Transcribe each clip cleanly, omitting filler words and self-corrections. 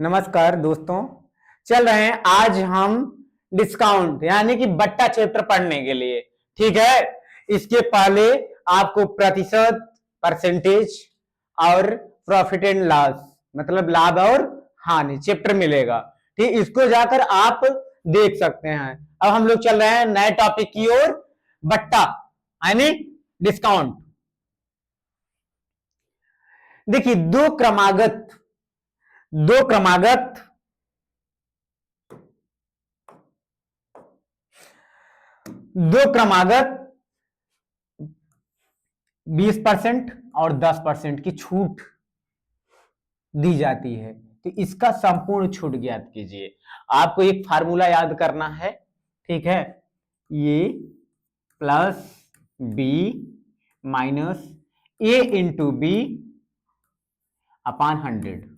नमस्कार दोस्तों, चल रहे हैं आज हम डिस्काउंट यानी कि बट्टा चैप्टर पढ़ने के लिए। ठीक है, इसके पहले आपको प्रतिशत, परसेंटेज और प्रॉफिट एंड लॉस मतलब लाभ और हानि चैप्टर मिलेगा। ठीक, इसको जाकर आप देख सकते हैं। अब हम लोग चल रहे हैं नए टॉपिक की ओर, बट्टा यानी डिस्काउंट। देखिए, दो क्रमागत दो क्रमागत 20% और 10% की छूट दी जाती है, तो इसका संपूर्ण छूट ज्ञात कीजिए। आपको एक फार्मूला याद करना है। ठीक है, ये प्लस बी माइनस ए इंटू बी अपान 100।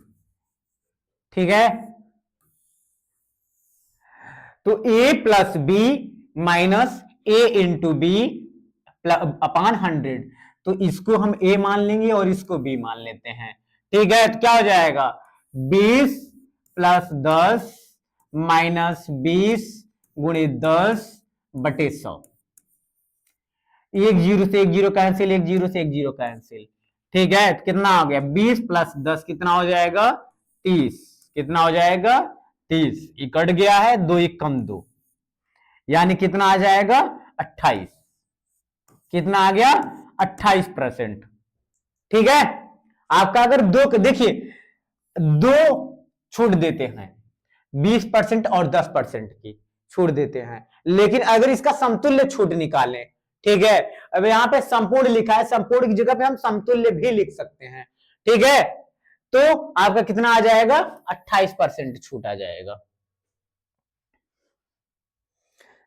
ठीक है, तो ए प्लस बी माइनस ए इंटू बी अपान 100, तो इसको हम ए मान लेंगे और इसको बी मान लेते हैं। ठीक है, तो क्या हो जाएगा 20 प्लस 10 माइनस 20 गुणे 10 बटे 100। एक जीरो से एक जीरो कैंसिल, एक जीरो से एक जीरो कैंसिल। ठीक है, तो कितना हो गया 20 प्लस 10 कितना हो जाएगा 30। कितना हो जाएगा 30, ये कट गया है, 2 1 कम 2 यानी कितना आ जाएगा 28। कितना आ गया 28%। ठीक है, आपका अगर दो देखिए दो छूट देते हैं 20% और 10% की छूट देते हैं, लेकिन अगर इसका समतुल्य छूट निकालें, ठीक है, अब यहां पे संपूर्ण लिखा है, संपूर्ण की जगह पे हम समतुल्य भी लिख सकते हैं। ठीक है, तो आपका कितना आ जाएगा 28% छूट आ जाएगा।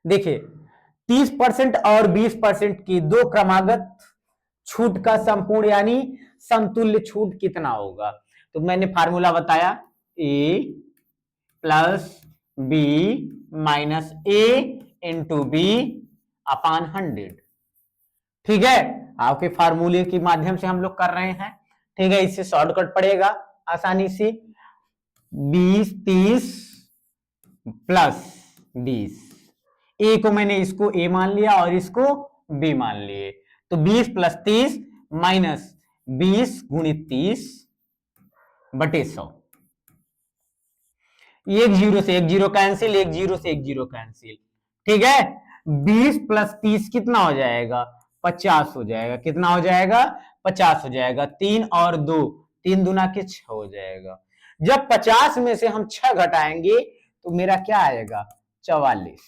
देखिए 30% और 20% की दो क्रमागत छूट का संपूर्ण यानी समतुल्य छूट कितना होगा, तो मैंने फार्मूला बताया ए प्लस बी माइनस ए इंटू बी अपान 100। ठीक है, आपके फार्मूले के माध्यम से हम लोग कर रहे हैं। ठीक है, इससे शॉर्टकट पड़ेगा आसानी से 20 30 प्लस 20। ए को मैंने इसको ए मान लिया और इसको बी मान लिए, तो 20 प्लस 30 माइनस 20 गुणित 30 बटे 100। एक जीरो से एक जीरो कैंसिल, एक जीरो से एक जीरो कैंसिल। ठीक है, 20 प्लस 30 कितना हो जाएगा 50 हो जाएगा। कितना हो जाएगा 50 हो जाएगा। 3 और 2, 3 दूना के 6 हो जाएगा। जब 50 में से हम 6 घटाएंगे तो मेरा क्या आएगा 44।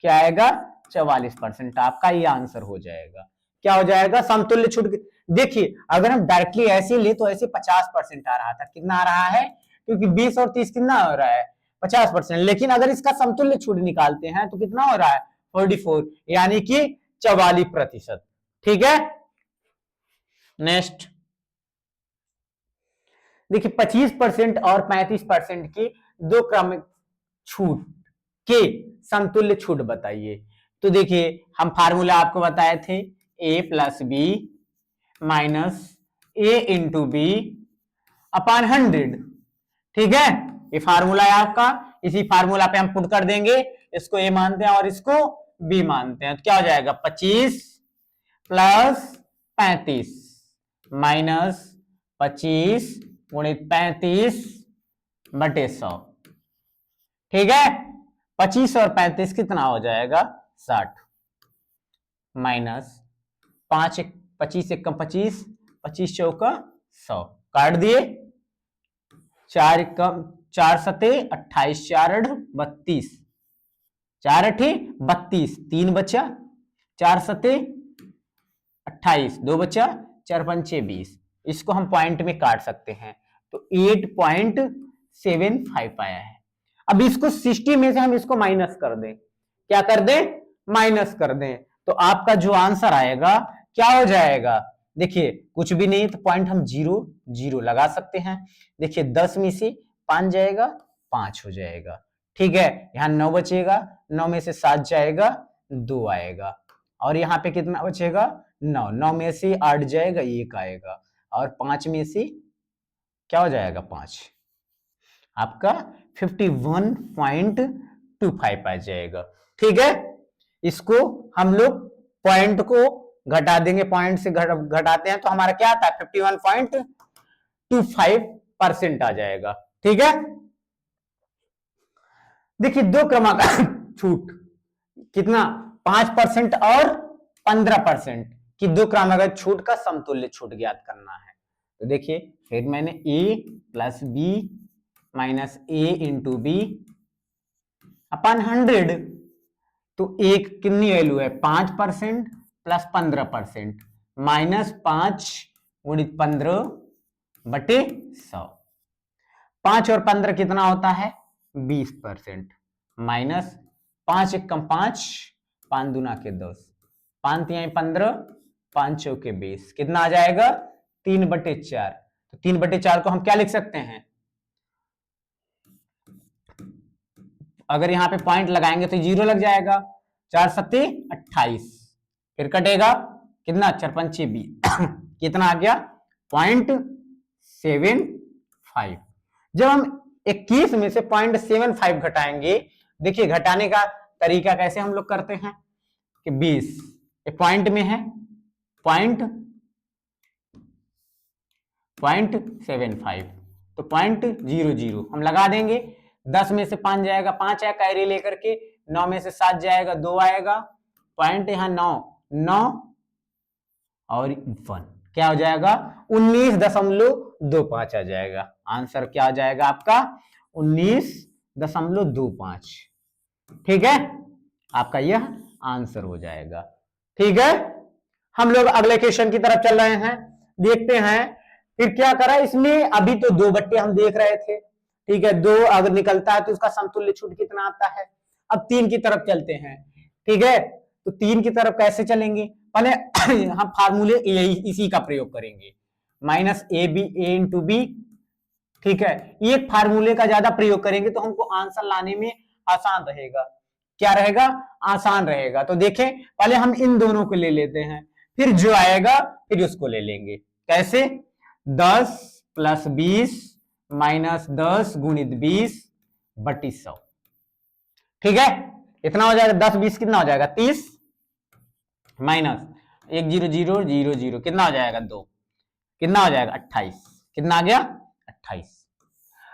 क्या आएगा 44%। आपका ये आंसर हो जाएगा। क्या हो जाएगा समतुल्य छूट। देखिए अगर हम डायरेक्टली ऐसे ले तो ऐसे 50% आ रहा था, कितना आ रहा है क्योंकि 20 और 30 कितना हो रहा है 50%, लेकिन अगर इसका समतुल्य छूट निकालते हैं तो कितना हो रहा है 44 यानी कि 44%। ठीक है, नेक्स्ट देखिए 25% और 35% की दो क्रमिक छूट के समतुल्य छूट बताइए। तो देखिए हम फार्मूला आपको बताए थे ए प्लस बी माइनस ए इंटू बी अपान 100। ठीक है, ये फार्मूला है आपका, इसी फार्मूला पे हम पुट कर देंगे, इसको ए मानते हैं और इसको बी मानते हैं, तो क्या हो जाएगा 25 प्लस 35 माइनस 25 गुणित 35 बटे 100। ठीक है, 25 और 35 कितना हो जाएगा 60 माइनस 5 25 1 25 25 चौका 100 काट दिए, 4 कम 4 सते 28 4 अठ 32 4 अठी 32 3 बचा 4 सते 28 2 बचा 4 पंचे 20। इसको हम पॉइंट में काट सकते हैं तो 8.75 आया है। अब इसको 60 में से हम इसको माइनस कर दें, क्या कर दें माइनस कर दें, तो आपका जो आंसर आएगा क्या हो जाएगा। देखिए कुछ भी नहीं तो पॉइंट हम 0 0 लगा सकते हैं। देखिए 10 में से 5 जाएगा 5 हो जाएगा। ठीक है, यहां 9 बचेगा, 9 में से 7 जाएगा 2 आएगा, और यहां पे कितना बचेगा 9 9 में से 8 जाएगा 1 आएगा, और 5 में से क्या हो जाएगा 5। आपका 51.25 आ जाएगा। ठीक है, इसको हम लोग पॉइंट को घटा देंगे, पॉइंट से घटाते हैं तो हमारा क्या आता है 51.25% आ जाएगा। ठीक है, देखिए दो क्रमांक छूट कितना 5% और 15% की दो क्रमागत छूट का समतुल्य छूट ज्ञात करना है। तो देखिए फिर मैंने a plus B minus A into B अपन 100, तो एक कितनी वैल्यू है 5% प्लस 15% माइनस 5 गुणित 15/100। 5 और 15 कितना होता है 20%, माइनस 5 एकम 5, 5 दूना के 10, 5 तिहाई 15, 5 चौके 20, कितना आ जाएगा 3/4। तो 3/4 को हम क्या लिख सकते हैं, अगर यहां पे पॉइंट लगाएंगे तो 0 लग जाएगा, 4 सत्ते 28, फिर कटेगा कितना 4 पंचे 20 कितना आ गया 0.75। जब हम 21 में से 0.75 घटाएंगे, देखिए घटाने का तरीका कैसे हम लोग करते हैं कि 20 पॉइंट में है, 0.75 तो 0.00 हम लगा देंगे। 10 में से 5 जाएगा 5 आया कैरी लेकर के, 9 में से 7 जाएगा 2 आएगा, पॉइंट यहां 9 और 1 क्या हो जाएगा 19.25 आ जाएगा। आंसर क्या आ जाएगा आपका 19.25। ठीक है, आपका यह आंसर हो जाएगा। ठीक है, हम लोग अगले क्वेश्चन की तरफ चल रहे हैं, देखते हैं फिर क्या करा इसमें। अभी तो 2 बट्टे हम देख रहे थे, ठीक है, 2 अगर निकलता है तो उसका समतुल्य छूट कितना आता है। अब 3 की तरफ चलते हैं। ठीक है, तो 3 की तरफ कैसे चलेंगे, पहले हम फार्मूले इसी का प्रयोग करेंगे, minus a b a into b. ठीक है, एक फार्मूले का ज्यादा प्रयोग करेंगे तो हमको आंसर लाने में आसान रहेगा। क्या रहेगा, आसान रहेगा। तो देखें पहले हम इन दोनों को ले लेते हैं, फिर जो आएगा फिर उसको ले लेंगे। कैसे 10 प्लस 20 माइनस 10 गुणित 20/100। ठीक है, इतना हो जाएगा 10 20 कितना हो जाएगा 30, माइनस 1 0 0 0 0 कितना हो जाएगा 2, कितना हो जाएगा 28, कितना आ गया 28।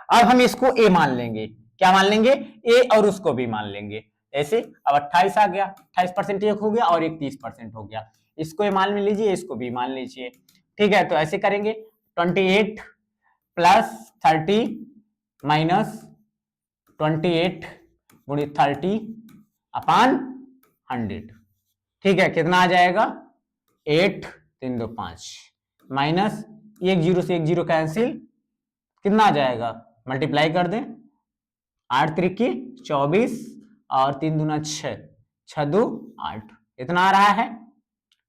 अब हम इसको ए मान लेंगे, क्या मान लेंगे ए, और उसको भी मान लेंगे। ऐसे अब 28 आ गया, 28% एक हो गया और एक 30% हो गया, इसको ए मान लीजिए, इसको भी मान लीजिए। ठीक है, तो ऐसे करेंगे 28 प्लस 30 माइनस 28 गुणित 30 अपान 100। ठीक है, कितना आ जाएगा 8 3 2 5 माइनस 1 0 से 1 0 कैंसिल, कितना आ जाएगा मल्टीप्लाई कर दें, 8 त्रिकी 24 और 3 दूना 6, 6 2 8, इतना आ रहा है।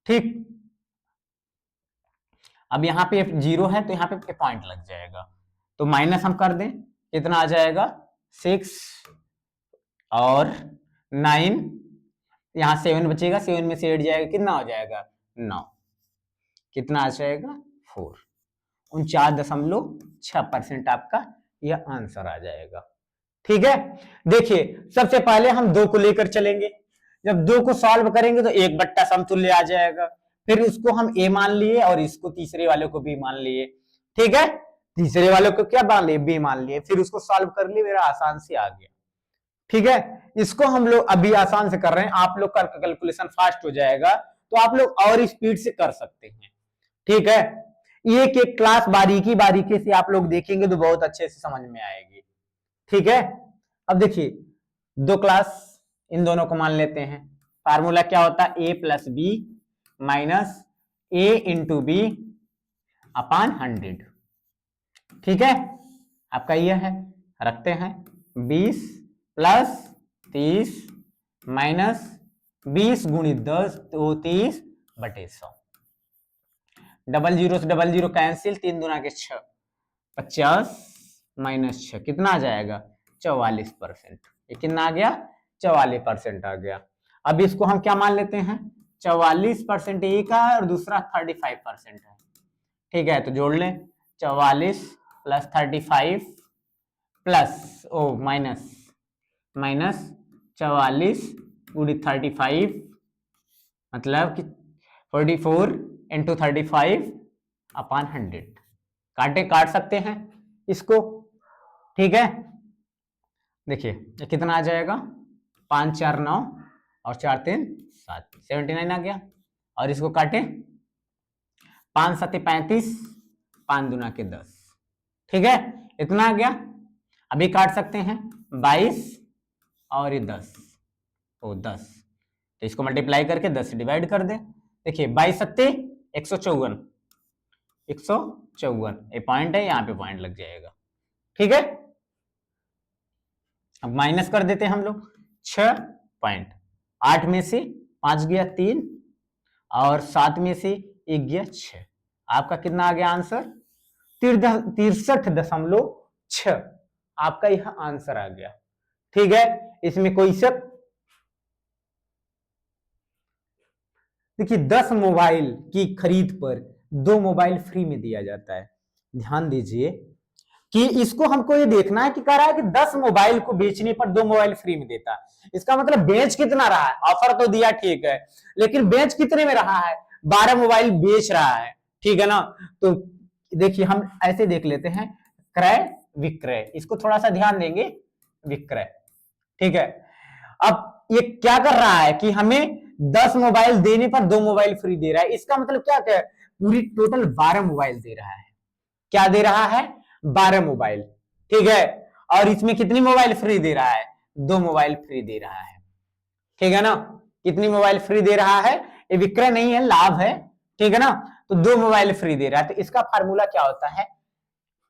ठीक, अब यहाँ पे 0 है तो यहाँ पे पॉइंट लग जाएगा, तो माइनस हम कर दें, कितना आ जाएगा 6 और 9, यहाँ 7 बचेगा, 7 में से 8 जाएगा, कितना हो जाएगा 9, कितना आ जाएगा 4, 49.6% आपका यह आंसर आ जाएगा। ठीक है, देखिए सबसे पहले हम 2 को लेकर चलेंगे, जब 2 को सॉल्व करेंगे तो 1 बट्टा समतुल्य आ जाएगा, फिर इसको हम ए मान लिए और इसको तीसरे वाले को बी मान लिए। ठीक है, तीसरे वाले को क्या मान लिए बी मान लिए, फिर उसको सॉल्व कर लिए, मेरा आसान से आ गया। ठीक है, इसको हम लोग अभी आसान से कर रहे हैं, आप लोग का कैलकुलेशन फास्ट हो जाएगा तो आप लोग और स्पीड से कर सकते हैं। ठीक है, एक एक क्लास बारीकी बारीकी से आप लोग देखेंगे तो बहुत अच्छे से समझ में आएगी। ठीक है, अब देखिए 2 क्लास इन दोनों को मान लेते हैं, फार्मूला क्या होता है ए प्लस बी माइनस ए इंटू बी अपान 100। ठीक है, आपका यह है, रखते हैं 20 प्लस 30 माइनस 20 गुणित 10 तो 30/100, 00 से 00 कैंसिल, 3 दूना के 6, 50 माइनस 6 कितना आ जाएगा 44%, ये कितना आ गया 44% आ गया। अब इसको हम क्या मान लेते हैं 44% एक है और दूसरा 35% है। ठीक है, तो जोड़ लें 44 प्लस 35 प्लस माइनस 44 गुणित 35 मतलब कि 44 इंटू 35/100 काट सकते हैं इसको। ठीक है, देखिए ये कितना आ जाएगा, 5 4 9 और 4 3 7, 79 आ गया। और इसको काटे, 5 7 35, 5 दूना के 10, ठीक है, इतना आ गया। अभी काट सकते हैं 22 और ये 10, 10, तो इसको मल्टीप्लाई करके 10 से डिवाइड कर दे। देखिए 22 सत्ते 154, 154 ये पॉइंट है, यहाँ पे पॉइंट लग जाएगा। ठीक है, अब माइनस कर देते हैं हम लोग, 6 पॉइंट, 8 में से 5 गया 3 और 7 में से 1 गया 6, आपका कितना आ गया आंसर, 63.6 आपका यह आंसर आ गया। ठीक है, इसमें कोई शक? देखिए 10 मोबाइल की खरीद पर 2 मोबाइल फ्री में दिया जाता है। ध्यान दीजिए कि इसको हमको ये देखना है कि कह रहा है कि 10 मोबाइल को बेचने पर 2 मोबाइल फ्री में देता है। इसका मतलब बेच कितना रहा है, ऑफर तो दिया ठीक है, लेकिन बेच कितने में रहा है, 12 मोबाइल बेच रहा है। ठीक है ना, तो देखिए हम ऐसे देख लेते हैं, क्रय विक्रय, इसको थोड़ा सा ध्यान देंगे, विक्रय। ठीक है, अब ये क्या कर रहा है कि हमें 10 मोबाइल देने पर 2 मोबाइल फ्री दे रहा है। इसका मतलब क्या है, पूरी टोटल 12 मोबाइल दे रहा है। क्या दे रहा है, 12 मोबाइल। ठीक है, और इसमें कितनी मोबाइल फ्री दे रहा है, 2 मोबाइल फ्री दे रहा है। ठीक है ना, कितनी मोबाइल फ्री दे रहा है, ये विक्रय नहीं है, लाभ है। ठीक है ना, तो 2 मोबाइल फ्री दे रहा है, तो इसका फार्मूला क्या होता है,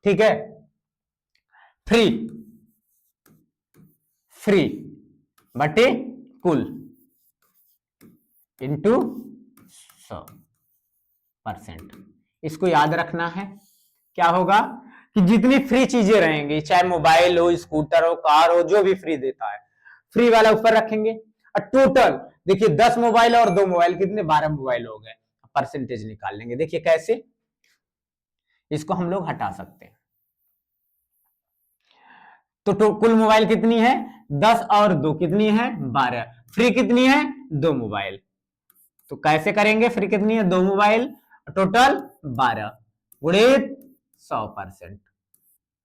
ठीक है, फ्री बटे कुल इंटू 100%। इसको याद रखना है, क्या होगा कि जितनी फ्री चीजें रहेंगी, चाहे मोबाइल हो, स्कूटर हो, कार हो, जो भी फ्री देता है, फ्री वाला ऊपर रखेंगे। और टोटल देखिए 10 मोबाइल और 2 मोबाइल कितने, 12 मोबाइल हो गए, परसेंटेज निकाल लेंगे। देखिए कैसे, इसको हम लोग हटा सकते हैं। तो कुल मोबाइल कितनी है, 10 और 2 कितनी है, 12, फ्री कितनी है, 2 मोबाइल। तो कैसे करेंगे, फ्री कितनी है, 2 मोबाइल, टोटल 12 गुणित 100%,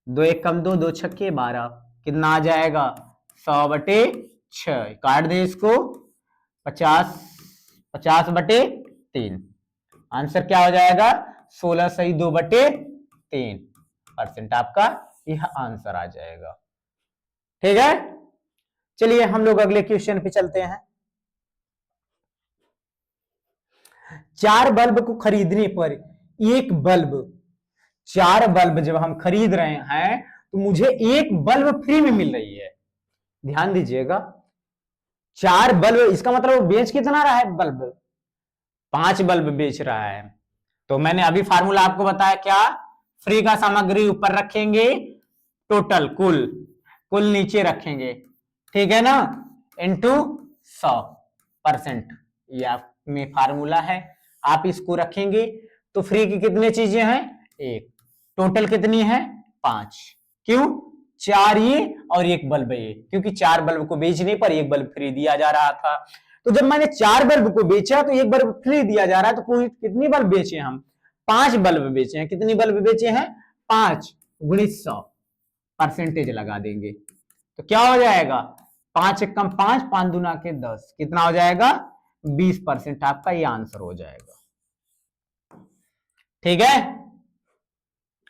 2 1 कम 2 2 छक्के 12, कितना आ जाएगा, 100/6, काट दे इसको, 50/3, आंसर क्या हो जाएगा, 16 सही 2/3% आपका यह आंसर आ जाएगा। ठीक है, चलिए हम लोग अगले क्वेश्चन पे चलते हैं। 4 बल्ब को खरीदने पर एक बल्ब, 4 बल्ब जब हम खरीद रहे हैं तो मुझे एक बल्ब फ्री में मिल रही है। ध्यान दीजिएगा, 4 बल्ब, इसका मतलब वो बेच कितना रहा है, बल्ब 5 बल्ब बेच रहा है। तो मैंने अभी फार्मूला आपको बताया, क्या, फ्री का सामग्री ऊपर रखेंगे, टोटल कुल नीचे रखेंगे, ठीक है ना, इंटू 100%, ये में फार्मूला है। आप इसको रखेंगे तो फ्री की कितनी चीजें हैं, एक, टोटल कितनी है, 5, क्यों, 4 ये और एक बल्ब ये, क्योंकि 4 बल्ब को बेचने पर एक बल्ब फ्री दिया जा रहा था। तो जब मैंने 4 बल्ब को बेचा तो एक बल्ब फ्री दिया जा रहा है, तो कितनी बल्ब बेचे हम, 5 बल्ब बेचे हैं। कितनी बल्ब बेचे हैं, 5 गुणित 100, परसेंटेज लगा देंगे तो क्या हो जाएगा, 5 1 कम 5, 5 दूना के 10, कितना हो जाएगा, 20% आपका ये आंसर हो जाएगा। ठीक है,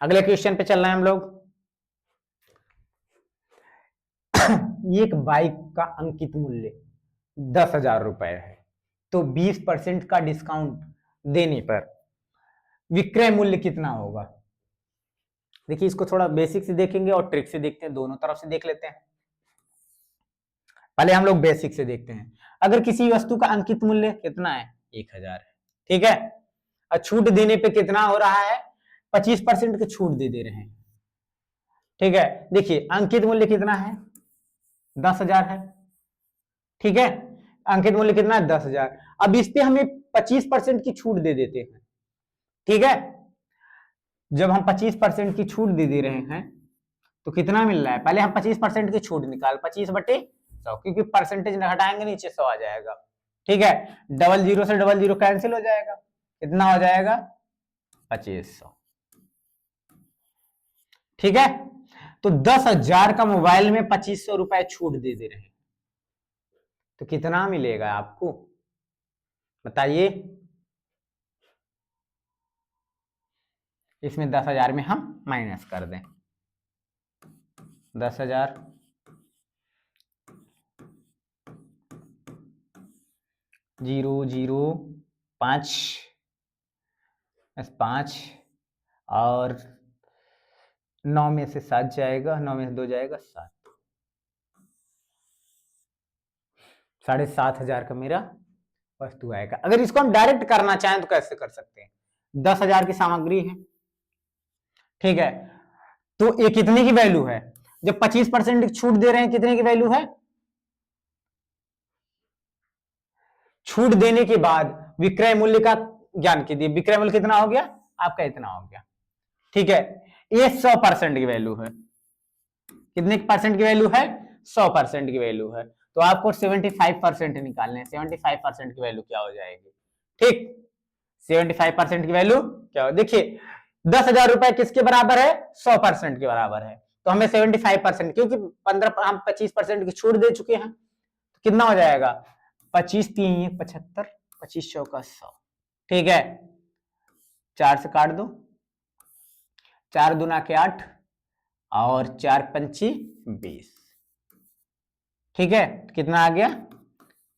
अगले क्वेश्चन पे चल रहे हैं हम लोग। एक बाइक का अंकित मूल्य 10,000 रुपए है, तो 20% का डिस्काउंट देने पर विक्रय मूल्य कितना होगा। देखिए इसको थोड़ा बेसिक से देखेंगे और ट्रिक से देखते हैं, दोनों तरफ से देख लेते हैं। पहले हम लोग बेसिक से देखते हैं। अगर किसी वस्तु का अंकित मूल्य कितना है, 1,000 है, ठीक है, और छूट देने पे कितना हो रहा है, 25% की छूट दे रहे हैं। ठीक है, देखिए अंकित मूल्य कितना है, 10,000 है, ठीक है, अंकित मूल्य कितना है, 10,000। अब इस पे हमें 25% की छूट दे देते हैं। ठीक है, जब हम 25% की छूट दे रहे हैं तो कितना मिल रहा है, पहले हम 25% की छूट निकाल, 25/100, क्योंकि परसेंटेज घटाएंगे नीचे 100 आ जाएगा। ठीक है, डबल जीरो से डबल जीरो कैंसिल हो जाएगा, कितना हो जाएगा 2500। ठीक है, तो 10,000 का मोबाइल में 2500 रुपए छूट दे रहे हैं, तो कितना मिलेगा आपको बताइए। इसमें 10,000 में हम माइनस कर दें, 10,000 005 5 और 9 में से 7 जाएगा, 9 में से 2 जाएगा 7, 7,500 का मेरा वस्तु आएगा। अगर इसको हम डायरेक्ट करना चाहें तो कैसे कर सकते हैं, 10,000 की सामग्री है, ठीक है, तो ये कितने की वैल्यू है, जब 25% छूट दे रहे हैं कितने की वैल्यू है, छूट देने के बाद विक्रय मूल्य का ज्ञान कीजिए, विक्रय मूल्य कितना हो गया आपका, इतना हो गया। ठीक है, ये 100% की वैल्यू है, कितने परसेंट की वैल्यू है, 100% की वैल्यू है, तो आपको 75% निकालने हैं, 75% की वैल्यू क्या हो जाएगी, ठीक, 75% की वैल्यू क्या हो, देखिए 10,000 रुपए किसके बराबर है, 100% के बराबर है, तो हमें 75%, क्योंकि 15 हम 25% की छूट दे चुके हैं, तो कितना हो जाएगा 25 3 75, 25 चौका 100, ठीक है, 4 से काट दो, 4 दूना के 8 और 4 पंची 20, ठीक है, कितना आ गया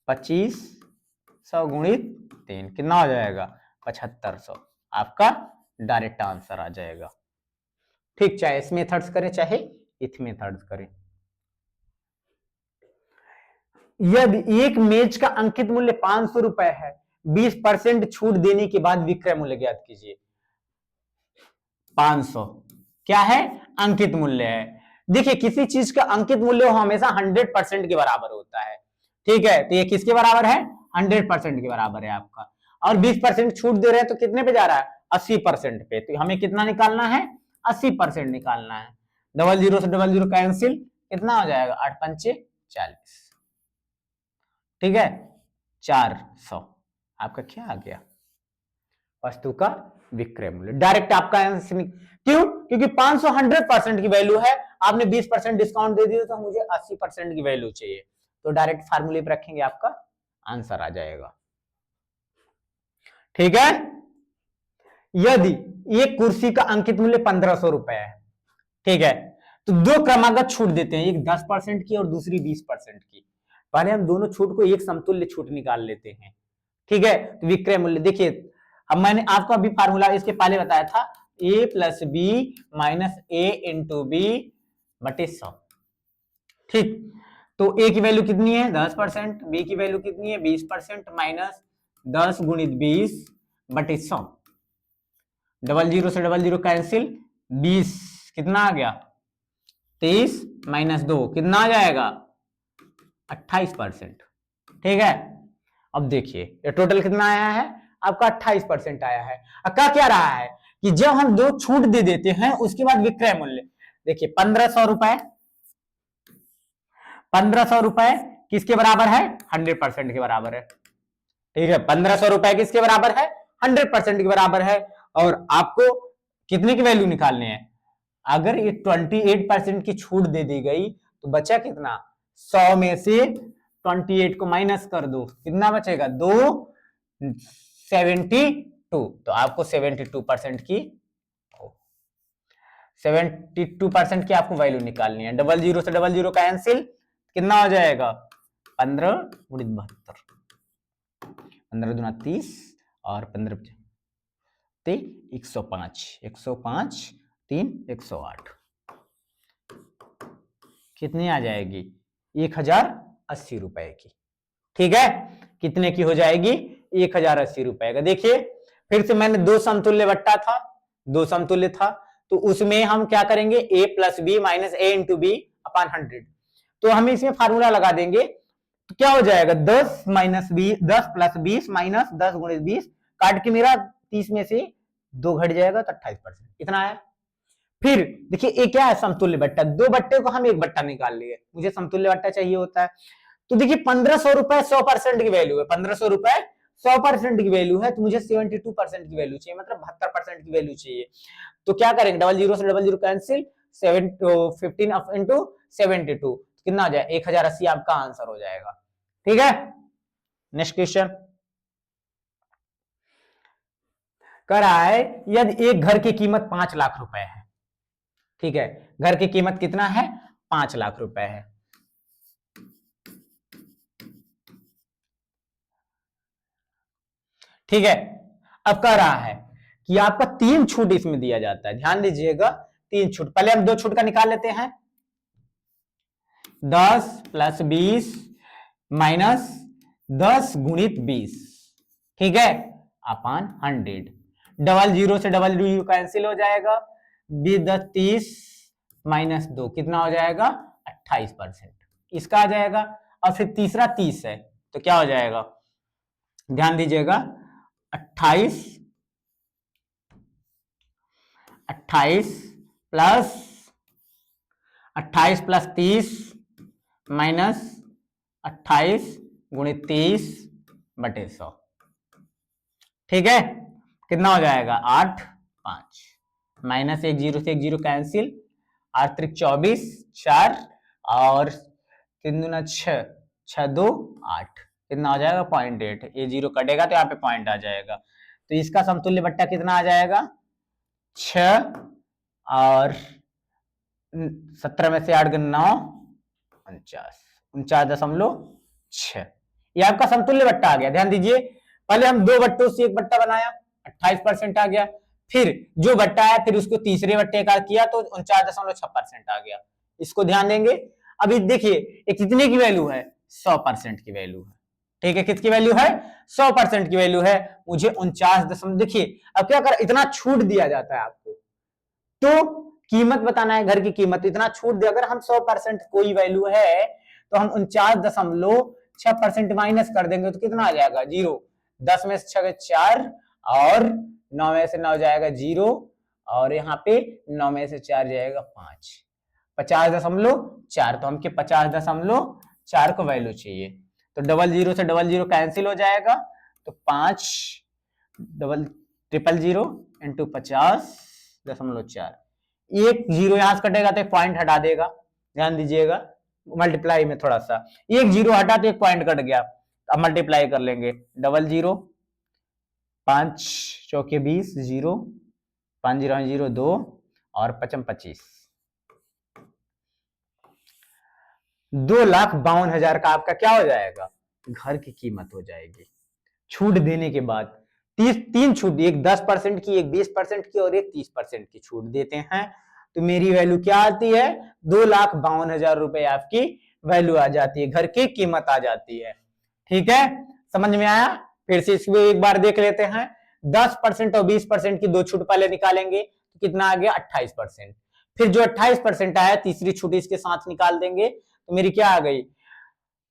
2500 गुणित 3, कितना हो जाएगा 7500, आपका डायरेक्ट आंसर आ जाएगा। ठीक, चाहे इस मेथड्स करें चाहे इस मेथड्स करें। यदि एक मेज का अंकित मूल्य 500 रुपए है, 20% छूट देने के बाद विक्रय मूल्य ज्ञात कीजिए। 500 क्या है, अंकित मूल्य है। देखिए किसी चीज का अंकित मूल्य हमेशा 100% के बराबर होता है, ठीक है, तो ये किसके बराबर है, 100% के बराबर है आपका, और 20% छूट दे रहे हैं तो कितने पे जा रहा है, 80% पे, तो हमें कितना निकालना है, 80% निकालना है, डबल जीरो से डबल जीरो कैंसिल, कितना हो जाएगा 8 पंचे 40, ठीक है, 400 आपका क्या आ गया, वस्तु का विक्रय मूल्य। डायरेक्ट आपका आंसर, क्यों, क्योंकि 500 100% की वैल्यू है, आपने 20% डिस्काउंट दे दिया तो मुझे 80% की वैल्यू चाहिए, तो डायरेक्ट फार्मूले पे रखेंगे, आपका आंसर आ जाएगा। ठीक है, यदि एक कुर्सी का अंकित मूल्य 1500 रुपए है, ठीक है, तो दो क्रमागत छूट देते हैं, एक 10% की और दूसरी 20% की, पहले हम दोनों छूट को एक समतुल्य छूट निकाल लेते हैं, ठीक है, तो विक्रय मूल्य देखिए, अब मैंने आपको अभी फार्मूला इसके पहले बताया था, a plus B minus A into b बटे 100, ठीक, तो a की वैल्यू कितनी है 10%, b की वैल्यू कितनी है 20%, माइनस 10 गुणित 20 बटे 100, डबल जीरो से डबल जीरो कैंसिल, 20 कितना आ गया 23 माइनस 2 कितना आ जाएगा 28%, ठीक है। अब देखिए ये टोटल कितना आया है आपका 28% आया है। अब क्या रहा है कि जब हम दो छूट दे देते हैं उसके बाद विक्रय मूल्य, देखिए 1500 रुपए, 1500 रुपए किसके बराबर है 100% के बराबर है, ठीक है, 1500 रुपए किसके बराबर है 100% के बराबर है, और आपको कितने की वैल्यू निकालनी है, अगर ये 28% की छूट दे दी गई तो बचा कितना, 100 में से 28 को माइनस कर दो, कितना बचेगा 72, तो आपको 72% की 72% की आपको वैल्यू निकालनी है, डबल जीरो से डबल जीरो कैंसिल, कितना हो जाएगा 15 गुणित 72, 15 दूना 30 और 15 105, 105 3 108, कितनी आ जाएगी 1080 रुपए की, ठीक है, कितने की हो जाएगी 1080 रुपए का। देखिए फिर से मैंने दो समतुल्य बट्टा था, दो समतुल्य था, तो उसमें हम क्या करेंगे a plus B minus A into b upon 100, तो हम इसमें फार्मूला लगा देंगे, तो क्या हो जाएगा 10 माइनस 20, 10 प्लस 20 माइनस 10 गुणित 20, काट के मेरा 30 में से 2 घट जाएगा तो 28%, इतना आया। फिर देखिए ये क्या है, समतुल्य बट्टा, दो बट्टे को हम एक बट्टा निकाल लिए, मुझे समतुल्य बट्टा चाहिए होता है। तो देखिए 1500 रुपए 100% की वैल्यू है, 1500 रुपए 100% की वैल्यू है, तो मुझे 72% की वैल्यू चाहिए, मतलब 72% की वैल्यू चाहिए। तो क्या करेंगे, डबल जीरो से डबल जीरो कैंसिल, 15 इंटू 72 कितना हो जाए 1080 आपका आंसर हो जाएगा। ठीक है, नेक्स्ट क्वेश्चन कर रहा है, यदि एक घर की कीमत 5 लाख रुपए है, ठीक है, घर की कीमत कितना है 5 लाख रुपए है, ठीक है। अब कह रहा है कि आपका 3 छूट इसमें दिया जाता है, ध्यान दीजिएगा 3 छूट, पहले हम 2 छूट का निकाल लेते हैं, 10 प्लस 20 माइनस 10 गुणित 20, ठीक है, अपान 100, डबल जीरो से डबल जीरो कैंसिल हो जाएगा, 10 30 माइनस 2 कितना हो जाएगा 28%, इसका आ जाएगा। और फिर तीसरा 30 है, तो क्या हो जाएगा, ध्यान दीजिएगा 28 28 प्लस 28 प्लस 30 माइनस 28 गुणित 30 बटे 100, ठीक है, कितना हो जाएगा 8 5 माइनस 1 जीरो से 1 जीरो कैंसिल, 8 त्रिक 24 4 और 3 दूना 6 6 2 8, कितना हो जाएगा 0.8, ये जीरो कटेगा तो यहाँ पे पॉइंट आ जाएगा, तो इसका समतुल्य बट्टा कितना आ जाएगा 6 और 17 में से 8 गुना 9 49.6, ये आपका समतुल्य बट्टा आ गया। ध्यान दीजिए पहले हम 2 बट्टों से एक बट्टा बनाया, 28% आ गया, फिर जो बट्टा है फिर उसको तीसरे बट्टे का किया तो 49.6% आ गया, इसको ध्यान देंगे। अभी देखिए ये कितने की वैल्यू है 100% की वैल्यू है, ठीक है, किसकी वैल्यू है 100% की वैल्यू है, मुझे 49 देखिए अब क्या कर, इतना छूट दिया जाता है आपको, तो कीमत बताना है घर की कीमत, इतना छूट दे, अगर हम 100% कोई वैल्यू है तो हम 49.6% माइनस कर देंगे तो कितना आ जाएगा 0, 10 में से 6 4 और 9 में से 9 जाएगा 0 और यहाँ पे 9 में से 4 जाएगा 5, 50.4, तो हमके 50.4 को वैल्यू चाहिए, तो डबल जीरो से डबल जीरो कैंसिल हो जाएगा, तो 5 डबल ट्रिपल जीरो इंटू 50.4, एक जीरो यहां से कटेगा तो एक पॉइंट हटा देगा, ध्यान दीजिएगा मल्टीप्लाई में थोड़ा सा एक जीरो हटा तो एक पॉइंट कट गया, अब मल्टीप्लाई कर लेंगे, डबल जीरो 5 चौके 20 जीरो 5 जीरो 0 2 और 5 25, 2,52,000 का आपका क्या हो जाएगा घर की कीमत हो जाएगी, छूट देने के बाद 3 छूट, एक 10% की, एक 20% की और एक 30% की छूट देते हैं, तो मेरी वैल्यू क्या आती है 2,52,000 रुपए आपकी वैल्यू आ जाती है, घर की कीमत आ जाती है, ठीक है, समझ में आया। फिर से इसको एक बार देख लेते हैं, 10% और 20% की 2 छूट पहले निकालेंगे तो कितना आ गया 28%, फिर जो 28% आया तीसरी छूट इसके साथ निकाल देंगे तो मेरी क्या आ गई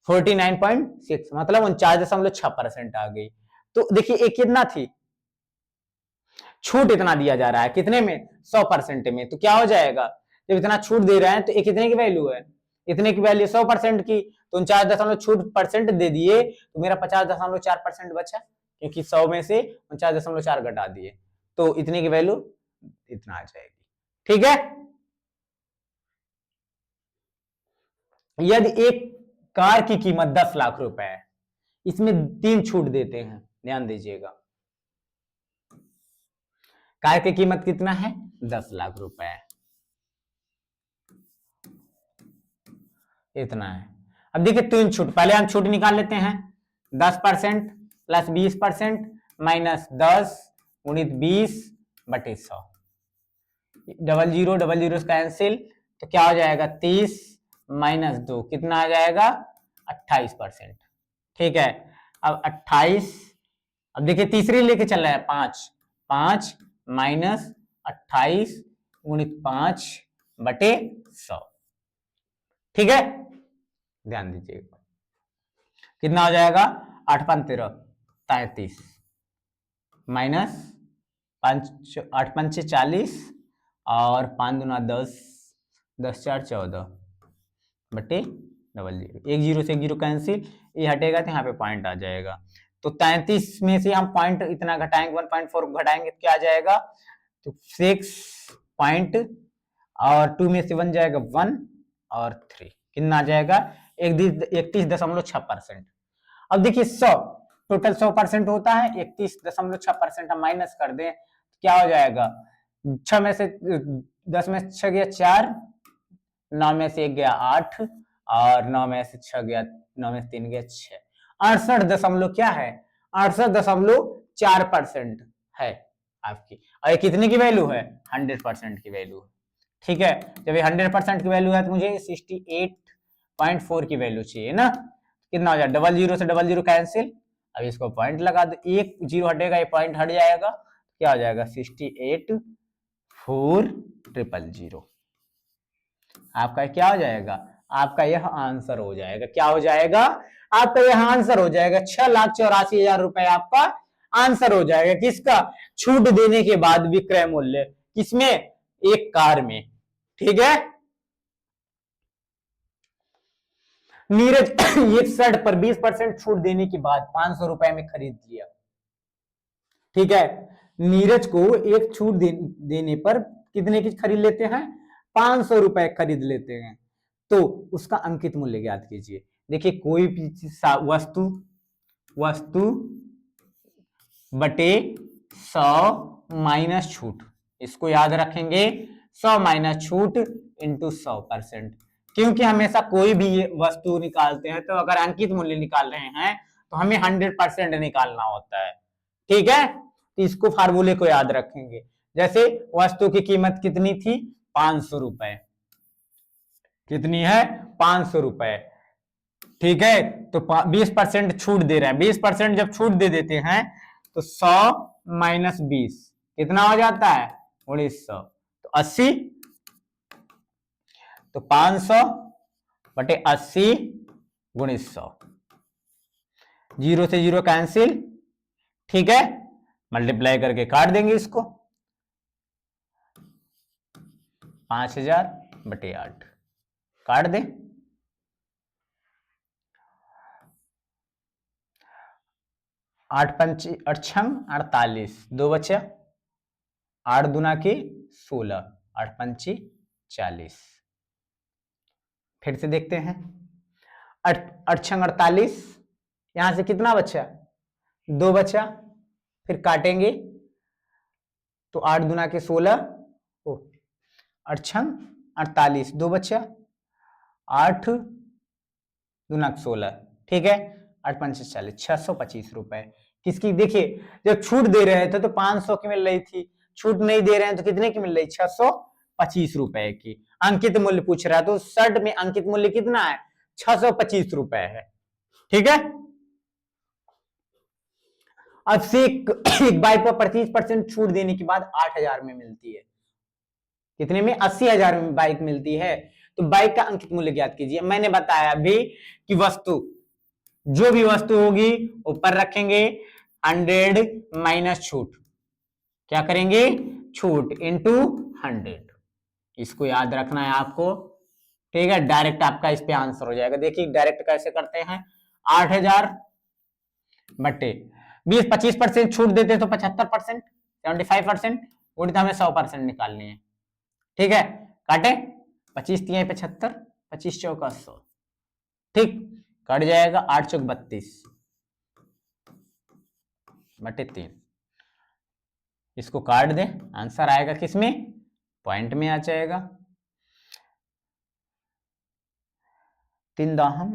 49.6, मतलब 49.6% आ गई। तो देखिए एक कितना थी छूट, इतना दिया जा रहा है कितने में 100% में, तो क्या हो जाएगा जब इतना छूट दे रहे हैं तो एक कितने की वैल्यू है, इतने की वैल्यू 100% की, तो 49 छूट परसेंट दे दिए तो मेरा 50.4% बचा, क्योंकि 100 में से 49.4 घटा दिए, तो इतने की वैल्यू इतना आ जाएगी, ठीक है। यदि एक कार की कीमत 10 लाख रुपए है, इसमें 3 छूट देते हैं, ध्यान दीजिएगा, कार की कीमत कितना है 10 लाख रुपए है, इतना है। अब देखिए 3 छूट, पहले हम छूट निकाल लेते हैं, 10% प्लस 20% माइनस 10 गुणित 20 बटे 100, डबल जीरो कैंसिल, तो क्या हो जाएगा 30 माइनस 2 कितना आ जाएगा 28%, ठीक है। अब 28, अब देखिए तीसरी लेके चल रहा है 5 माइनस 28 गुणित 5 बटे 100, ठीक है, ध्यान दीजिएगा कितना हो जाएगा 8 5 13 33 माइनस 5 8 5 40 और 5 दूना 10, 10 4 14 बटे 00। एक जीरो से एक जीरो कैंसिल, ये हटेगा तो यहाँ पे पॉइंट आ जाएगा। तो 33 में से हम पॉइंट इतना घटाएंगे, 1.4 घटाएंगे तो क्या आ जाएगा, तो 6 पॉइंट और 2 में से 1 जाएगा 1 और 3 कितना आ जाएगा 31.6%। अब देखिए 100 टोटल 100% होता है, 31.6% हम माइनस कर दें तो क्या हो जाएगा, 6 में से 10 में से 6 गया 4, 9 में से 1 गया 8 और 9 में से 6 गया, 9 में से 3 गया 6, 68 दशमलव क्या है, 68.4% है आपकी। और ये कितने की वैल्यू है, 100% की वैल्यू है। ठीक है, जब ये 100% की वैल्यू है तो मुझे 68.4 की वैल्यू चाहिए ना, कितना हो जाएगा, 00 से 00 कैंसिल, अब इसको पॉइंट लगा दो, एक जीरो हटेगा ये पॉइंट हट जाएगा, क्या हो जाएगा 68,4,000। आपका क्या हो जाएगा, आपका यह आंसर हो जाएगा, क्या हो जाएगा, आपका यह आंसर हो जाएगा 6,84,000 रुपए आपका आंसर हो जाएगा। किसका, छूट देने के बाद विक्रय मूल्य, किसमें, एक कार में। ठीक है, नीरज एक शर्ट पर 20% छूट देने के बाद 500 रुपए में खरीद लिया। ठीक है, नीरज को एक छूट देने पर कितने की खरीद लेते हैं, 500 रुपए खरीद लेते हैं, तो उसका अंकित मूल्य ज्ञात कीजिए। देखिए कोई भी वस्तु वस्तु बटे 100 माइनस छूट, इसको याद रखेंगे, 100 माइनस छूट इंटू 100%, क्योंकि हमेशा कोई भी वस्तु निकालते हैं तो अगर अंकित मूल्य निकाल रहे हैं तो हमें 100% निकालना होता है। ठीक है, तो इसको फार्मूले को याद रखेंगे। जैसे वस्तु की कीमत कितनी थी, 500 रुपए, कितनी है, 500 रुपए। ठीक है, तो 20% छूट दे रहे हैं, 20% जब छूट दे देते हैं तो 100 माइनस 20 कितना हो जाता है, 1900, तो 80, तो 500 बटे 80 गुणित 100, जीरो से जीरो कैंसिल। ठीक है, मल्टीप्लाई करके काट देंगे इसको, 5000 बटे 8 काट दे, 8 पंच 48, 2 बचा, 8 दूना की 16, 8 पंची 40। फिर से देखते हैं, 8 48, यहां से कितना बचा, 2 बचा, फिर काटेंगे तो 8 दूना के 16, 8 48, 2 बचा, 8 दूना 16, ठीक है, 8 पंच 40, 625 रुपए। किसकी, देखिए जब छूट दे रहे थे तो 500 की मिल रही थी, छूट नहीं दे रहे हैं तो कितने की मिल रही, 625 रुपए की। अंकित मूल्य पूछ रहा है तो शर्ट में अंकित मूल्य कितना है, 625 रुपए है। ठीक है, अब से एक बाइक पर 25% छूट देने के बाद 8,000 में मिलती है, कितने में, 80,000 में बाइक मिलती है, तो बाइक का अंकित मूल्य ज्ञात कीजिए। मैंने बताया अभी कि वस्तु, जो भी वस्तु होगी ऊपर रखेंगे 100 माइनस छूट, क्या करेंगे, छूट इंटू 100, इसको याद रखना है आपको। ठीक है, डायरेक्ट आपका इस पे आंसर हो जाएगा। देखिए डायरेक्ट कैसे करते हैं, 8,000 बटे 20, 25% छूट देते तो 75%, 75%, उल्टा हमें 100% निकालनी है। ठीक है, काटे, 25 तिहाई 75, 25 चौका 100, ठीक, कट जाएगा, 8 चौक 32 बटे 3, इसको काट दे, आंसर आएगा किसमें, पॉइंट में आ जाएगा। 3 दाहम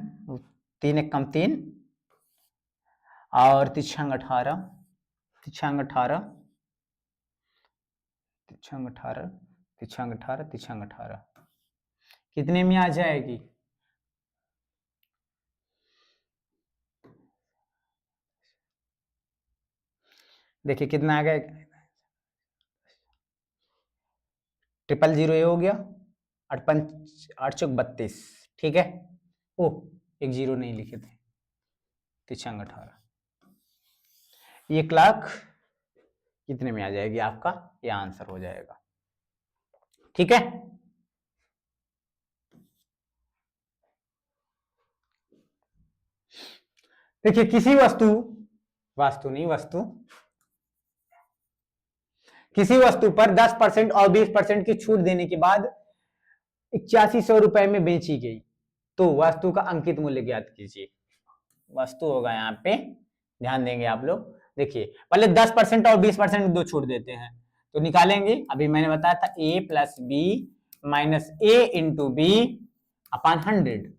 3 एक कम 3 और 3 18, 3 18, 3 18, 3 18, 3 18 कितने में आ जाएगी, देखिए कितना आ गया, 000 हो गया, 8 चौक 32, ठीक है, ओ एक जीरो नहीं लिखे थे, 3 18, 1 लाख कितने में आ जाएगी आपका, ये आंसर हो जाएगा। ठीक है। देखिए किसी किसी वस्तु पर 10% और 20% की छूट देने के बाद 8100 रुपए में बेची गई, तो वस्तु का अंकित मूल्य ज्ञात कीजिए। वस्तु होगा यहाँ पे, ध्यान देंगे आप लोग। देखिए पहले 10% और 20% दो छूट देते हैं, तो निकालेंगे। अभी मैंने बताया था a plus B minus A into b upon 100।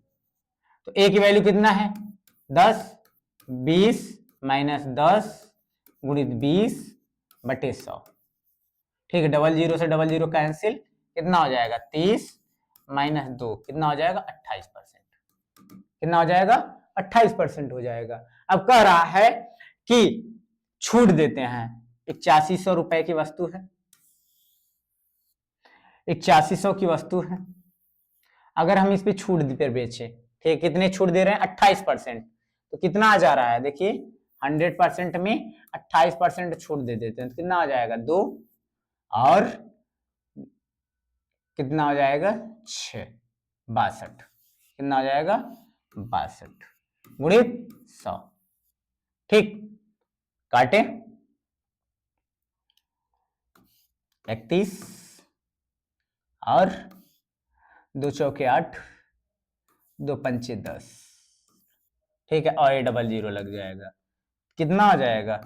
तो a की वैल्यू कितना है 10, 20 माइनस 10 गुणित 20 बटे 100। ठीक है, डबल जीरो से डबल जीरो कैंसिल, कितना हो जाएगा 30 माइनस 2 कितना हो जाएगा 28%। कितना हो जाएगा 28% हो जाएगा। अब कह रहा है कि छूट देते हैं, 8100 रुपए की वस्तु है, 8100 की वस्तु है। अगर हम इस पे छूट पर बेचे, ठीक, कितने छूट दे रहे हैं 28%, तो कितना आ जा रहा है देखिए 100% में 28% छूट दे देते हैं, तो कितना हो जाएगा 2 और कितना हो जाएगा 6 62। कितना हो जाएगा 62 गुणित 100। ठीक, काटे 31 और 2 चौके 8, 2 पंचे 10। ठीक है, और ये डबल जीरो लग जाएगा, कितना हो जाएगा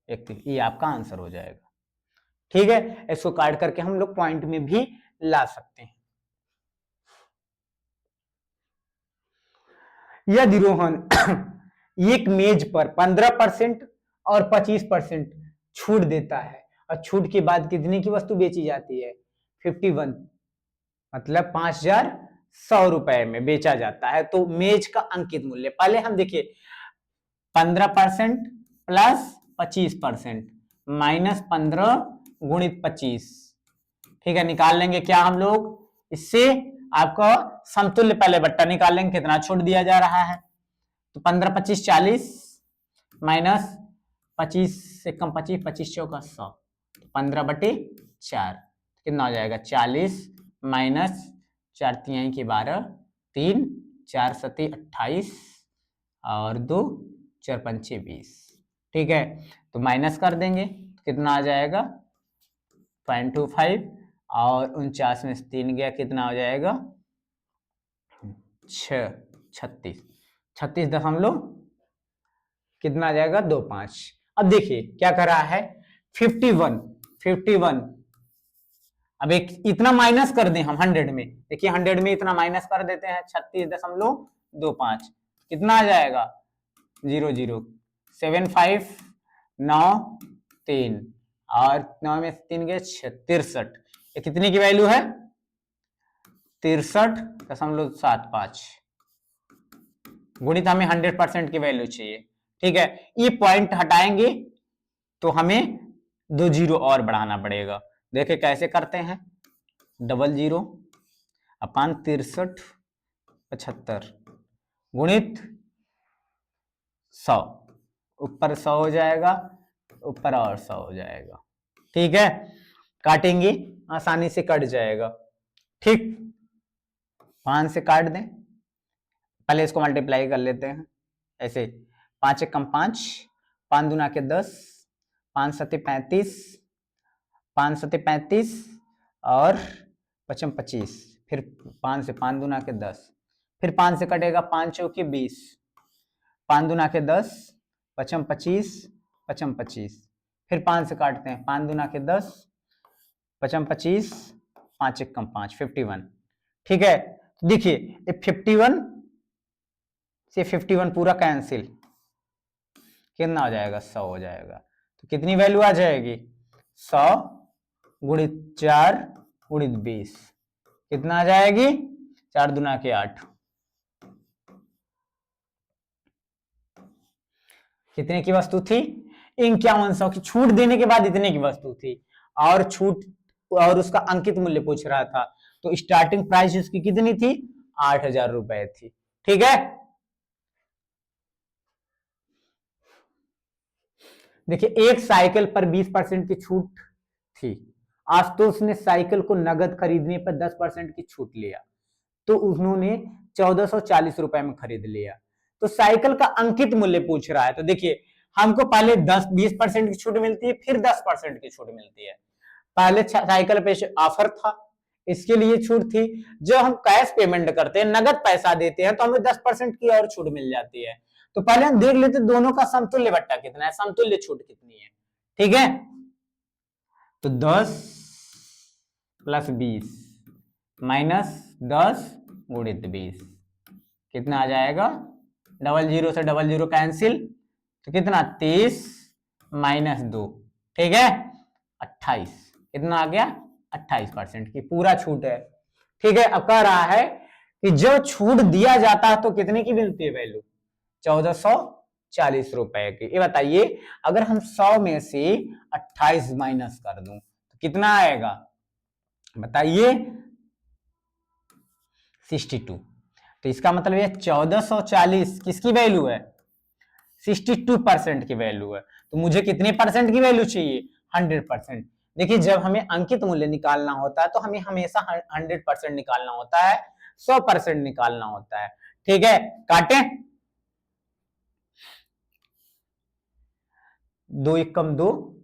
31। ये आपका आंसर हो जाएगा। ठीक है, इसको काट करके हम लोग पॉइंट में भी ला सकते हैं। यदि रोहन एक मेज पर 15% और 25% छूट देता है और छूट के बाद कितने की वस्तु बेची जाती है 51, मतलब 5100 रुपए में बेचा जाता है, तो मेज का अंकित मूल्य पहले हम देखिए 15% प्लस 25% माइनस 15 गुणित 25। ठीक है, निकाल लेंगे क्या हम लोग इससे, आपको समतुल्य पहले बट्टा निकाल लेंगे, कितना छूट दिया जा रहा है। तो 15 25 40 माइनस 25 से कम 25, 25 चौका 100, 15/4 कितना हो जाएगा 40 माइनस 4 तिहाई की 12, 3 4 सती 28 और 2 4 पंचे 20। ठीक है, तो माइनस कर देंगे, कितना आ जाएगा 0.25 और 49 में से 3 गया, कितना हो जाएगा 36 36 कितना आ जाएगा 25। अब देखिए क्या कर रहा है 51 अब एक इतना माइनस कर दें हम 100 में, देखिए 100 में इतना माइनस कर देते हैं 36.25, कितना आ जाएगा 00 75 9 3 और 9 में 3 गए 63। ये कितने की वैल्यू है 63.75 गुणित हमें 100% की वैल्यू चाहिए। ठीक है, ये पॉइंट हटाएंगे तो हमें 2 जीरो और बढ़ाना पड़ेगा। देखिए कैसे करते हैं, 00 अपान 63.75 गुणित 100, ऊपर 100 हो जाएगा, ऊपर और 100 हो जाएगा। ठीक है, काटेंगे आसानी से कट जाएगा। ठीक, 5 से काट दें, पहले इसको मल्टीप्लाई कर लेते हैं ऐसे, 5 एक कम 5, 5 दूना के 10, 5 सते 35, 5 सते 35 और 5 25, फिर 5 से 5 दूना के 10, फिर 5 से कटेगा 5 चौके 20, 5 दूना के 10, 5 25, 5 25, फिर 5 से काटते हैं 5 दूना के 10, 5 25, 5 एक कम 5 51। ठीक है, देखिए 51 से 51 पूरा कैंसिल, कितना हो जाएगा 100 हो जाएगा। तो कितनी वैल्यू आ जाएगी 100 गुणित 4 गुणित 20, कितना आ जाएगी 4 दूना के 8, कितने की वस्तु थी 5100 की, छूट देने के बाद इतने की वस्तु थी और छूट और उसका अंकित मूल्य पूछ रहा था, तो स्टार्टिंग प्राइस उसकी कितनी थी 8000 रुपए थी। ठीक है, देखिए एक साइकिल पर 20% की छूट थी, आशुतोष ने साइकिल को नगद खरीदने पर 10% की छूट लिया, तो उन्होंने 1440 रुपए में खरीद लिया। तो साइकिल का अंकित मूल्य पूछ रहा है। तो देखिए हमको पहले 20% की छूट मिलती है, फिर 10% की छूट मिलती है। पहले साइकिल पे ऑफर था, इसके लिए छूट थी। जब हम कैश पेमेंट करते हैं, नगद पैसा देते हैं, तो हमें 10% की और छूट मिल जाती है। तो पहले हम देख लेते दोनों का समतुल्य बट्टा कितना है, समतुल्य छूट कितनी है। ठीक है, तो 10 प्लस 20 माइनस 10 गुणित 20 कितना आ जाएगा, डबल जीरो से डबल जीरो कैंसिल, तो कितना 30 माइनस 2, ठीक है 28, कितना आ गया 28% की पूरा छूट है। ठीक है, अब कह रहा है कि जब छूट दिया जाता है तो कितने की मिलती है वैल्यू, 1440 रुपए की। ये बताइए अगर हम 100 में से 28 माइनस कर दूं तो कितना आएगा, बताइए 62। तो इसका मतलब ये 1440 किसकी वैल्यू है, 62% की वैल्यू है। तो मुझे कितने परसेंट की वैल्यू चाहिए, 100%। देखिए जब हमें अंकित मूल्य निकालना होता है तो हमें हमेशा 100% निकालना होता है, 100% निकालना होता है। ठीक है, काटे, 2 एकम 2,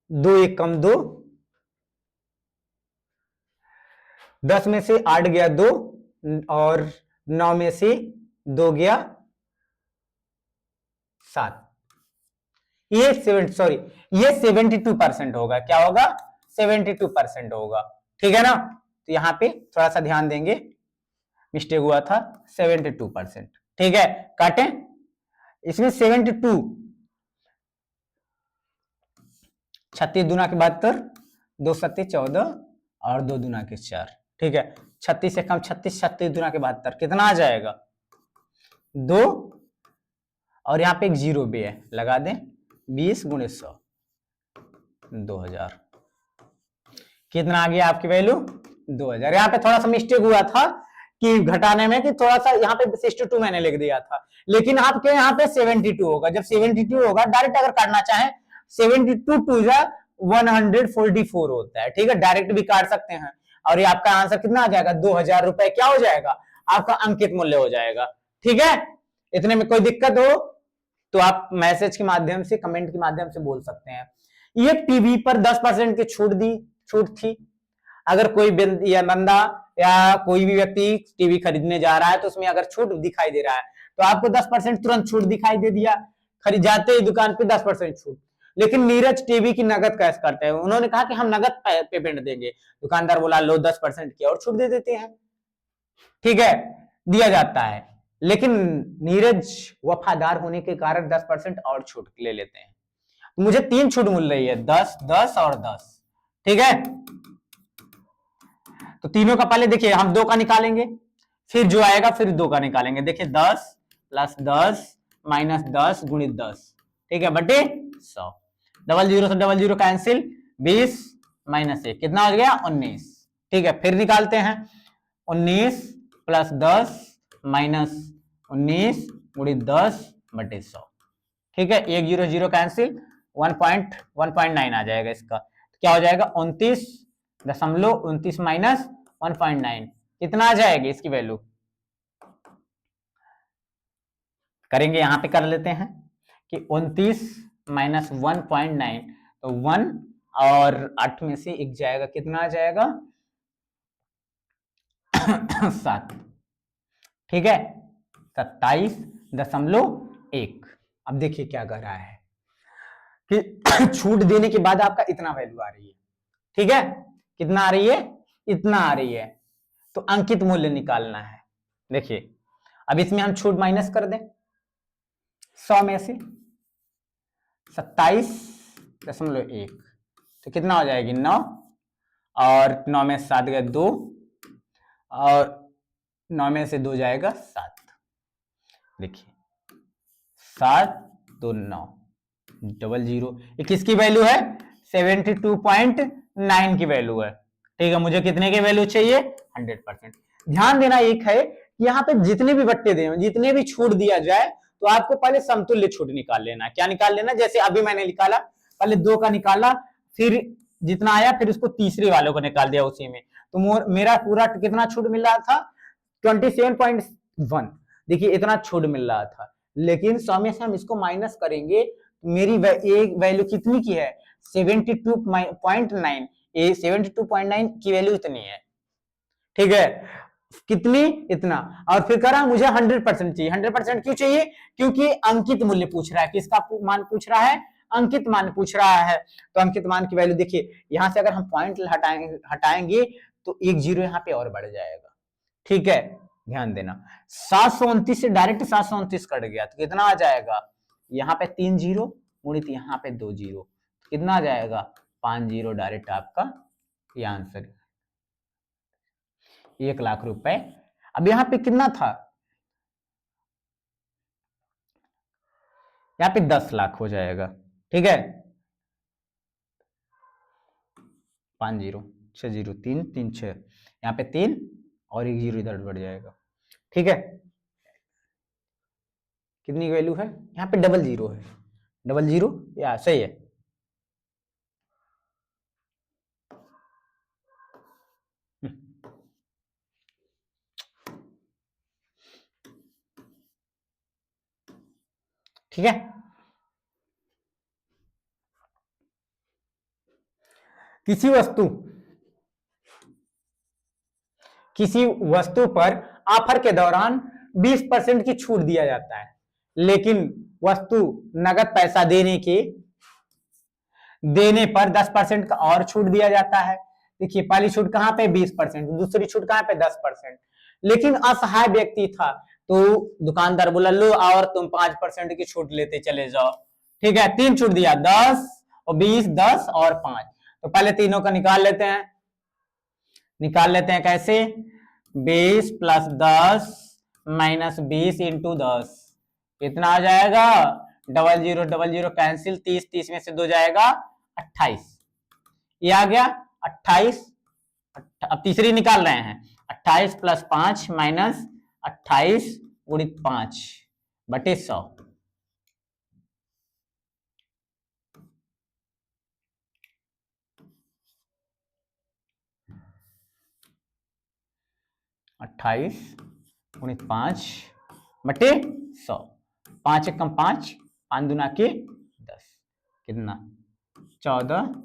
2 एकम 2, 10 में से 8 गया 2, और 9 में से 2 गया 7। ये 72% होगा। क्या होगा, 72% होगा। ठीक है ना, तो यहां पे थोड़ा सा ध्यान देंगे, मिस्टेक हुआ था, 72%। ठीक है, काटें, इसमें 72, 36 दूना के 72, 2 सत्ती 14 और 2 दूना के 4। ठीक है, 36 से कम 36, 36 दूना के 72 कितना आ जाएगा 2, और यहाँ पे एक जीरो भी है, लगा दें, 20 गुणे 100, 2000। कितना आ गया आपकी वैल्यू 2000। यहाँ पे थोड़ा सा मिस्टेक हुआ था कि घटाने में, कि थोड़ा सा यहाँ पे 62 मैंने लिख दिया था, लेकिन आपके यहाँ पे 72 होगा। जब 72 होगा, डायरेक्ट अगर काटना चाहें 72 टू जा 144 होता है। ठीक है, डायरेक्ट भी काट सकते हैं, और ये आपका आंसर कितना आ जाएगा, 2000 रुपए क्या हो जाएगा, आपका अंकित मूल्य हो जाएगा। ठीक है, इतने में कोई दिक्कत हो तो आप मैसेज के माध्यम से, कमेंट के माध्यम से बोल सकते हैं। ये टीवी पर 10% की छूट थी। अगर कोई बंदा या कोई भी व्यक्ति टीवी खरीदने जा रहा है तो उसमें अगर छूट दिखाई दे रहा है तो आपको 10% तुरंत छूट दिखाई दे दिया, खरीद जाते ही दुकान पे 10% छूट। लेकिन नीरज टीवी की नगद कैश करते हैं, उन्होंने कहा कि हम नगद पेमेंट देंगे, दुकानदार बोला लो 10% की और छूट दे देते हैं। ठीक है, दिया जाता है, लेकिन नीरज वफादार होने के कारण 10% और छूट ले लेते हैं। मुझे 3 छूट मिल रही है, 10, 10 और 10। ठीक है, तो तीनों का पहले देखिए हम 2 का निकालेंगे, फिर जो आएगा फिर 2 का निकालेंगे। देखिए 10 प्लस 10 माइनस 10 गुणित 10, ठीक है, बटे 100, डबल जीरो से डबल जीरो कैंसिल, 20 माइनस 1 कितना हो गया 19। ठीक है, फिर निकालते हैं, 19 प्लस 10 माइनस 19 गुणित 10 बटे 100। ठीक है, 1 0 0 कैंसिल, 1.9 आ जाएगा इसका। तो क्या हो जाएगा 29.29 माइनस 1.9 कितना आ जाएगी इसकी वैल्यू, करेंगे यहां पे कर लेते हैं कि 29 माइनस 1.9, तो 1 और 8 में से 1 जाएगा, कितना आ जाएगा 7। ठीक है, 27.1। अब देखिए क्या कर रहा है कि छूट देने के बाद आपका इतना वैल्यू आ रही है। ठीक है, कितना आ रही है, इतना आ रही है, तो अंकित मूल्य निकालना है। देखिए अब इसमें हम छूट माइनस कर दें, 100 में से 27.1, तो कितना हो जाएगी 9, और 9 में 7 गए 2, और 9 में से 2 जाएगा 7। देखिए 7 2 9 डबल जीरो, ये किसकी वैल्यू है 72.9 की वैल्यू है। ठीक है, मुझे कितने की वैल्यू चाहिए 100%। ध्यान देना एक है यहाँ पे जितने भी बट्टे दे, जितने भी छूट दिया जाए, तो आपको पहले समतुल्य छूट निकाल लेना। क्या निकाल लेना? जैसे अभी मैंने निकाला, पहले 2 का निकाला, फिर जितना आया फिर उसको तीसरे वालों को निकाल दिया उसी में, तो मेरा पूरा कितना छूट मिल रहा था? 27.1। देखिए इतना छूट मिल रहा था, लेकिन 100 में से हम इसको माइनस करेंगे, मेरी एक वैल्यू कितनी की है? 72.9। ये 72.9 की वैल्यू इतनी है, ठीक है? कितनी? इतना। और फिर करा मुझे 100% चाहिए। 100% क्यों चाहिए? क्योंकि अंकित मूल्य पूछ रहा है। किसका मान पूछ रहा है? अंकित मान पूछ रहा है। तो अंकित मान की वैल्यू देखिए, यहां से अगर हम पॉइंट हटाएंगे तो एक जीरो यहाँ पे और बढ़ जाएगा, ठीक है? ध्यान देना, 729 से डायरेक्ट 729 कट गया तो कितना आ जाएगा? यहाँ पे 3 जीरो गुणित यहाँ पे 2 जीरो, कितना आ जाएगा? 5 जीरो डायरेक्ट आपका ये आंसर, 1 लाख रुपए। अब यहाँ पे कितना था? यहाँ पे 10 लाख हो जाएगा, ठीक है? 5 जीरो 6 जीरो 3 3 6, यहाँ पे 3 और 1 जीरो इधर बढ़ जाएगा, ठीक है? कितनी वैल्यू है? यहाँ पे डबल जीरो है, डबल जीरो, या सही है? ठीक है? किसी वस्तु पर ऑफर के दौरान 20% की छूट दिया जाता है, लेकिन वस्तु नगद पैसा देने पर 10% का और छूट दिया जाता है। देखिए पहली छूट कहां पे? 20%, दूसरी छूट कहां पे? 10%। लेकिन असहाय व्यक्ति था, तो दुकानदार बोला लो और तुम 5% की छूट लेते चले जाओ, ठीक है? 3 छूट दिया, 10 और 20, 10 और 5। तो पहले तीनों का निकाल लेते हैं कैसे? 20 प्लस 10 माइनस 20 इंटू 10, कितना आ जाएगा? डबल जीरो कैंसिल, 30 30 में से 2 जाएगा 28, ये आ गया 28। अब तीसरी निकाल रहे हैं, 28 प्लस 5 माइनस 28 गुणित 5 बटे 100, 28 गुणित 5 बटे 100, 5 एक कम 5, 5 दूना के 10, कितना? 14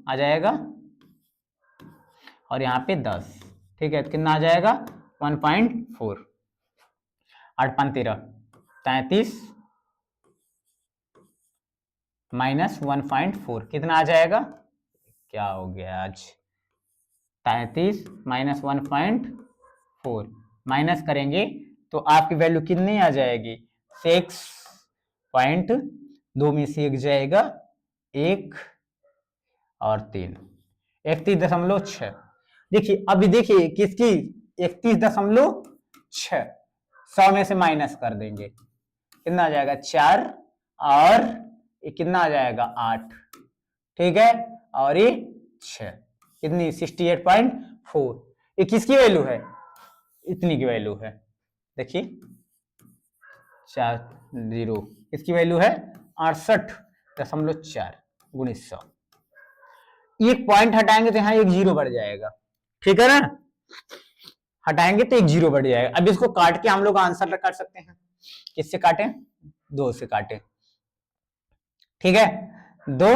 आ जाएगा, और यहाँ पे 10, ठीक है? तो कितना आ जाएगा? 1.4, 8 5 13, 33 माइनस 1.4, कितना आ जाएगा? क्या हो गया आज? 33 माइनस 1.4 माइनस करेंगे तो आपकी वैल्यू कितनी आ जाएगी? 6.2 में से 1 जाएगा 1 और 3, 31.6। देखिए अभी देखिए किसकी? 31.6, 100 में से माइनस कर देंगे, कितना आ जाएगा? 4 और ये कितना आ जाएगा? 8, ठीक है? और ये 6, कितनी? 68.4। ये किसकी वैल्यू है? इतनी की वैल्यू है, देखिए 4 जीरो, इसकी वैल्यू है 68.4 गुणित 100। एक पॉइंट हटाएंगे तो यहाँ एक जीरो बढ़ जाएगा, ठीक है ना? हटाएंगे तो एक जीरो बढ़ जाएगा। अब इसको काट के हम लोग आंसर कर सकते हैं। किससे काटें? 2 से काटें, ठीक है? 2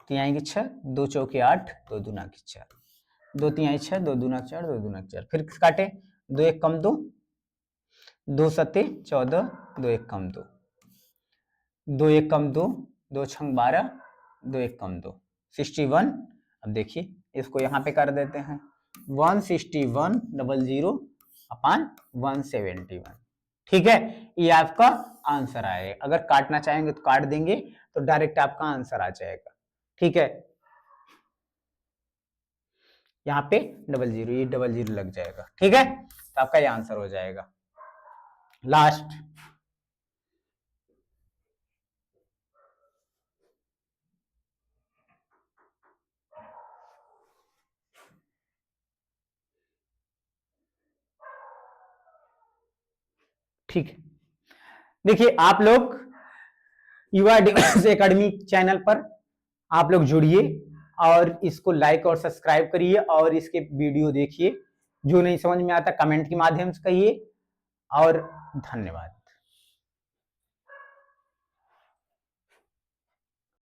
तीन आएंगे 6, 2 चौके 8, 2 दूना के 4, 2 तीन आई 6, 2 दूना 4, 2 दूना 4, फिर काटे, 2 1 कम 2, 2 सत्ते 14, 2 1 कम 2, 2 1 कम 2, 2 छंग 12, 2 1 कम 2, 61। अब देखिए इसको यहाँ पे कर देते हैं, 161.00 अपान 171, ठीक है? ये आपका आंसर आएगा। अगर काटना चाहेंगे तो काट देंगे, तो डायरेक्ट आपका आंसर आ जाएगा, ठीक है? यहाँ पे डबल जीरो, ये डबल जीरो लग जाएगा, ठीक है? तो आपका ये आंसर हो जाएगा। लास्ट ठीक है, देखिए आप लोग युवा डिफेंस एकेडमी चैनल पर आप लोग जुड़िए और इसको लाइक और सब्सक्राइब करिए और इसके वीडियो देखिए। जो नहीं समझ में आता कमेंट के माध्यम से कहिए और धन्यवाद।